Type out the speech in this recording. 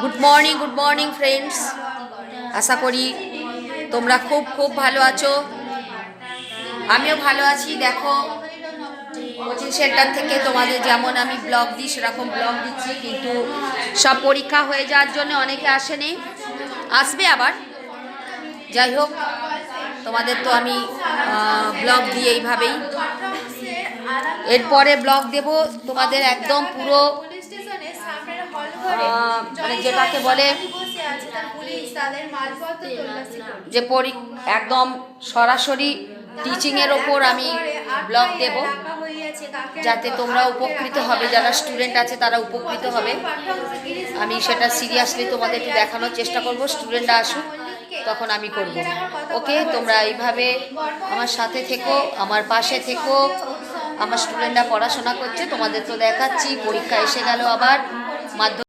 Good morning friends. আশা করি তোমরা খুব খুব ভালো আছো, আমিও ভালো আছি। দেখো, কোচিং সেন্টার থেকে তোমাদের যেমন আমি ব্লগ দিই সেরকম ব্লগ দিচ্ছি, কিন্তু সব পরীক্ষা হয়ে যাওয়ার জন্য অনেকে আসেনি, আসবে আবার। যাই হোক, তোমাদের তো আমি ব্লগ দিই এইভাবেই। এরপরে ব্লগ দেব তোমাদের একদম পুরো মানে যেটাকে বলে যে একদম সরাসরি টিচিংয়ের ওপর আমি ব্লগ দেব, যাতে তোমরা উপকৃত হবে, যারা স্টুডেন্ট আছে তারা উপকৃত হবে। আমি সেটা সিরিয়াসলি তোমাদের একটু দেখানোর চেষ্টা করব। স্টুডেন্টরা আসুক তখন আমি করব। ওকে, তোমরা এইভাবে আমার সাথে থেকো, আমার পাশে থেকো। আমার স্টুডেন্টরা পড়াশোনা করছে, তোমাদের তো দেখাচ্ছি। পরীক্ষা এসে গেল আবার, মাধ্যমিক